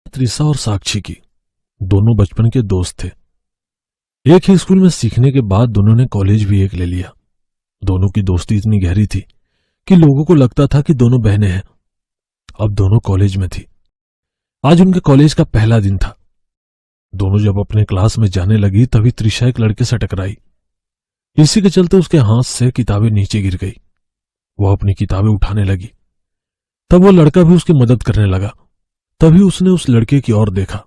त्रिशा और साक्षी की। दोनों बचपन के दोस्त थे। एक ही स्कूल में सीखने के बाद दोनों ने कॉलेज भी एक ले लिया। दोनों की दोस्ती इतनी गहरी थी कि लोगों को लगता था कि दोनों बहनें हैं। अब दोनों कॉलेज में थी। आज उनके कॉलेज का पहला दिन था। दोनों जब अपने क्लास में जाने लगी तभी त्रिशा एक लड़के से टकराई। इसी के चलते उसके हाथ से किताबें नीचे गिर गई। वह अपनी किताबें उठाने लगी। तब वह लड़का भी उसकी मदद करने लगा। तभी उसने उस लड़के की ओर देखा।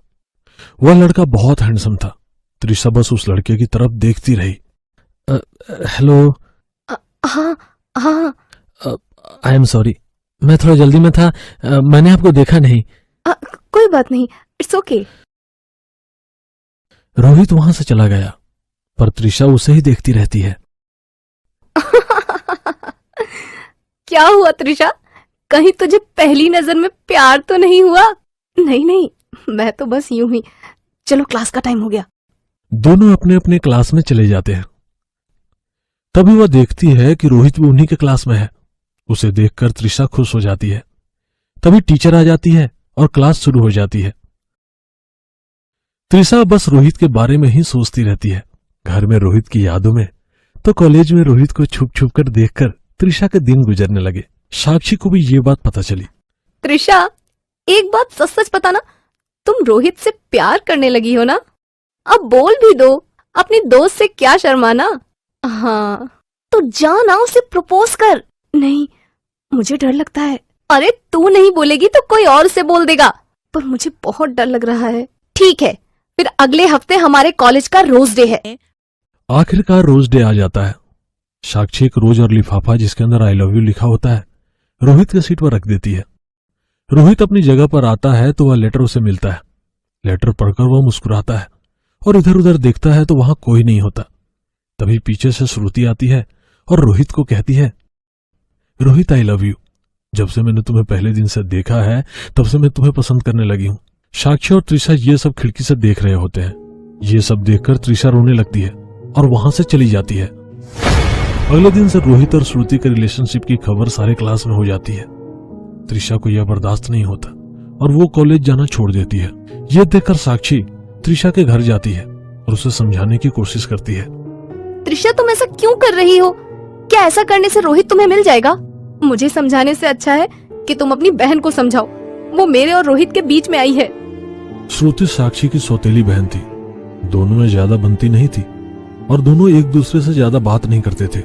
वह लड़का बहुत हैंडसम था। त्रिशा बस उस लड़के की तरफ देखती रही। हेलो। हाँ हाँ। आई एम सॉरी, मैं थोड़ा जल्दी में था, मैंने आपको देखा नहीं। कोई बात नहीं, इट्स ओके। रोहित वहां से चला गया, पर त्रिशा उसे ही देखती रहती है। क्या हुआ त्रिशा, कहीं तुझे पहली नजर में प्यार तो नहीं हुआ? नहीं नहीं, मैं तो बस यूं ही। चलो क्लास का टाइम हो गया। दोनों अपने अपने क्लास में चले जाते हैं। तभी वह देखती है कि रोहित भी उन्हीं के क्लास में है। उसे देखकर त्रिशा खुश हो जाती है। तभी टीचर आ जाती है और क्लास शुरू हो जाती है। त्रिशा बस रोहित के बारे में ही सोचती रहती है। घर में रोहित की यादों में, तो कॉलेज में रोहित को छुप छुप कर देखकर त्रिशा के दिन गुजरने लगे। साक्षी को भी ये बात पता चली। त्रिशा, एक बात सच सच बताना, तुम रोहित से प्यार करने लगी हो ना? अब बोल भी दो, अपनी दोस्त से क्या शर्माना। हाँ तो जा ना, उसे प्रपोज कर। नहीं, मुझे डर लगता है। अरे तू नहीं बोलेगी तो कोई और उसे बोल देगा, पर मुझे बहुत डर लग रहा है। ठीक है, फिर अगले हफ्ते हमारे कॉलेज का रोज डे है। आखिरकार रोज डे आ जाता है। साक्षी एक रोज और लिफाफा जिसके अंदर आई लव यू लिखा होता है रोहित की सीट पर रख देती है। रोहित अपनी जगह पर आता है तो वह लेटर उसे मिलता है। लेटर पढ़कर वह मुस्कुराता है और इधर उधर देखता है तो वहां कोई नहीं होता। तभी पीछे से श्रुति आती है और रोहित को कहती है, रोहित आई लव यू। जब से मैंने तुम्हें पहले दिन से देखा है तब से मैं तुम्हें पसंद करने लगी हूं। साक्षी और त्रिशा ये सब खिड़की से देख रहे होते हैं। ये सब देखकर त्रिशा रोने लगती है और वहां से चली जाती है। अगले दिन से रोहित और श्रुति के रिलेशनशिप की खबर सारे क्लास में हो जाती है। त्रिशा को यह बर्दाश्त नहीं होता और वो कॉलेज जाना छोड़ देती है। यह देखकर साक्षी त्रिशा के घर जाती है और उसे समझाने की कोशिश करती है। त्रिशा, तुम ऐसा क्यों कर रही हो? क्या ऐसा करने से रोहित तुम्हें मिल जाएगा? मुझे समझाने से अच्छा है कि तुम अपनी बहन को समझाओ। वो मेरे और रोहित के बीच में आई है। श्रुति साक्षी की सौतेली बहन थी। दोनों में ज्यादा बनती नहीं थी और दोनों एक दूसरे से ज्यादा बात नहीं करते थे।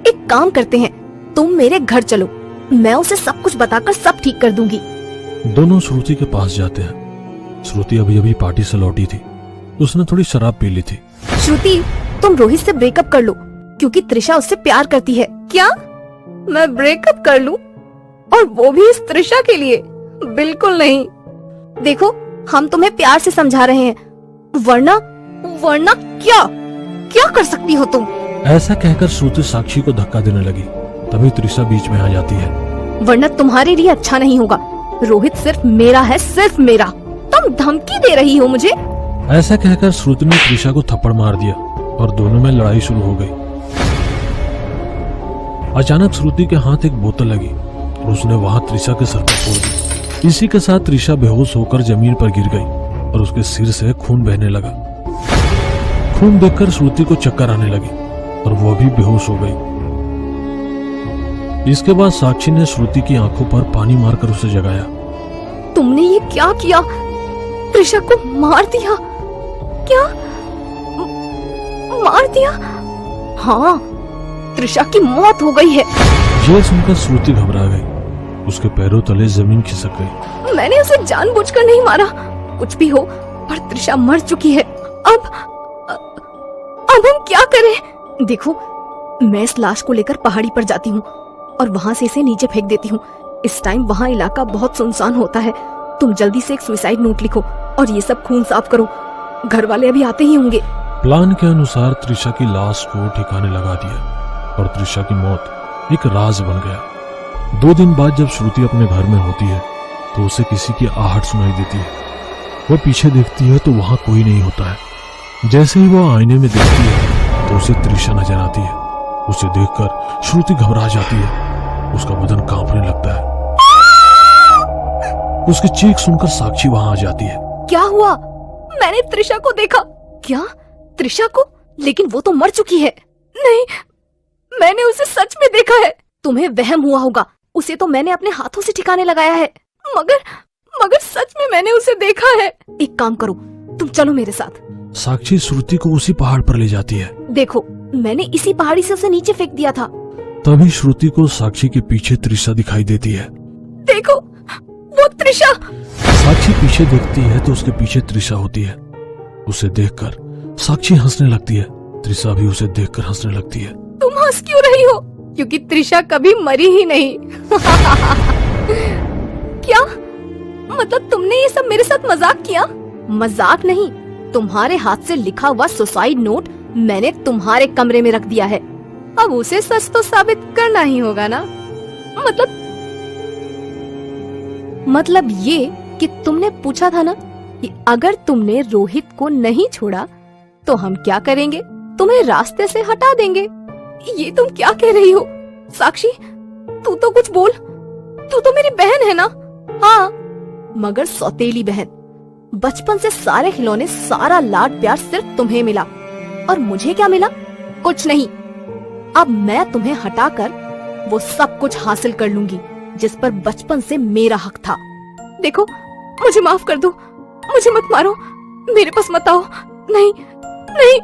एक काम करते हैं, तुम मेरे घर चलो, मैं उसे सब कुछ बताकर सब ठीक कर दूंगी। दोनों श्रुति के पास जाते हैं। श्रुति अभी अभी पार्टी से लौटी थी। उसने थोड़ी शराब पी ली थी। श्रुति, तुम रोहित से ब्रेकअप कर लो, क्योंकि त्रिशा उससे प्यार करती है। क्या मैं ब्रेकअप कर लूं? और वो भी इस त्रिशा के लिए? बिल्कुल नहीं। देखो, हम तुम्हें प्यार से समझा रहे हैं, वरना क्या कर सकती हो तुम? ऐसा कहकर श्रुति साक्षी को धक्का देने लगी। तभी त्रिशा बीच में आ जाती है। वरना तुम्हारे लिए अच्छा नहीं होगा। रोहित सिर्फ मेरा है, सिर्फ मेरा। तुम धमकी दे रही हो मुझे? ऐसा कहकर श्रुति ने त्रिशा को थप्पड़ मार दिया और दोनों में लड़ाई शुरू हो गई। अचानक श्रुति के हाथ एक बोतल लगी और उसने वहां त्रिशा के सर पर फोड़ दी। इसी के साथ त्रिशा बेहोश होकर जमीन पर गिर गई और उसके सिर से खून बहने लगा। खून देखकर श्रुति को चक्कर आने लगी और वह भी बेहोश हो गई। इसके बाद साक्षी ने श्रुति की आंखों पर पानी मारकर उसे जगाया। तुमने ये क्या किया? त्रिशा को मार दिया? क्या मार दिया? हाँ, त्रिशा की मौत हो गई है। यह सुनकर श्रुति घबरा गई। उसके पैरों तले जमीन खिसक गई। मैंने उसे जानबूझकर नहीं मारा, कुछ भी हो, पर त्रिशा मर चुकी है। अब हम क्या करें? देखो, मैं इस लाश को लेकर पहाड़ी पर जाती हूँ और वहाँ से इसे नीचे फेंक देती हूँ। इस टाइम वहाँ इलाका बहुत सुनसान होता है। तुम जल्दी से एक सुसाइड नोट लिखो और ये सब खून साफ करो। घर वाले अभी आते ही होंगे। प्लान के अनुसार त्रिशा की लाश को ठिकाने लगा दिया और त्रिशा की मौत एक राज बन गया। 2 दिन बाद जब श्रुति अपने घर में होती है तो उसे किसी की आहट सुनाई देती है। वह पीछे देखती है तो वहां कोई नहीं होता है। जैसे ही वह आईने में देखती है तो उसे त्रिशा नजर आती है। उसे देखकर श्रुति घबरा जाती है। उसका बदन कांपने लगता है। उसकी चीख सुनकर साक्षी वहां आ जाती है। क्या हुआ? मैंने त्रिशा को देखा। क्या? त्रिशा को? लेकिन वो तो मर चुकी है। नहीं, मैंने उसे सच में देखा है। तुम्हें वहम हुआ होगा, उसे तो मैंने अपने हाथों से ठिकाने लगाया है। मगर सच में मैंने उसे देखा है। एक काम करो, तुम चलो मेरे साथ। साक्षी श्रुति को उसी पहाड़ पर ले जाती है। देखो, मैंने इसी पहाड़ी से उसे नीचे फेंक दिया था। तभी श्रुति को साक्षी के पीछे त्रिशा दिखाई देती है। देखो, वो त्रिशा। साक्षी पीछे देखती है तो उसके पीछे त्रिशा होती है। उसे देखकर साक्षी हंसने लगती है। त्रिशा भी उसे देखकर हंसने लगती है। तुम हंस क्यों रही हो? क्योंकि त्रिशा कभी मरी ही नहीं। क्या मतलब तुमने ये सब मेरे साथ मजाक किया? मजाक नहीं, तुम्हारे हाथ से लिखा हुआ सुसाइड नोट मैंने तुम्हारे कमरे में रख दिया है। अब उसे सच तो साबित करना ही होगा ना। मतलब ये कि तुमने पूछा था ना कि अगर तुमने रोहित को नहीं छोड़ा तो हम क्या करेंगे? तुम्हें रास्ते से हटा देंगे। ये तुम क्या कह रही हो? साक्षी, तू तो कुछ बोल। तू तो मेरी बहन है ना? हाँ, मगर सौतेली बहन। बचपन से सारे खिलौने, सारा लाड प्यार सिर्फ तुम्हें मिला, और मुझे क्या मिला? कुछ नहीं। अब मैं तुम्हें हटाकर वो सब कुछ हासिल कर लूंगी जिस पर बचपन से मेरा हक था। देखो, मुझे माफ कर दो, मुझे मत मारो, मेरे पास मत आओ। नहीं नहीं,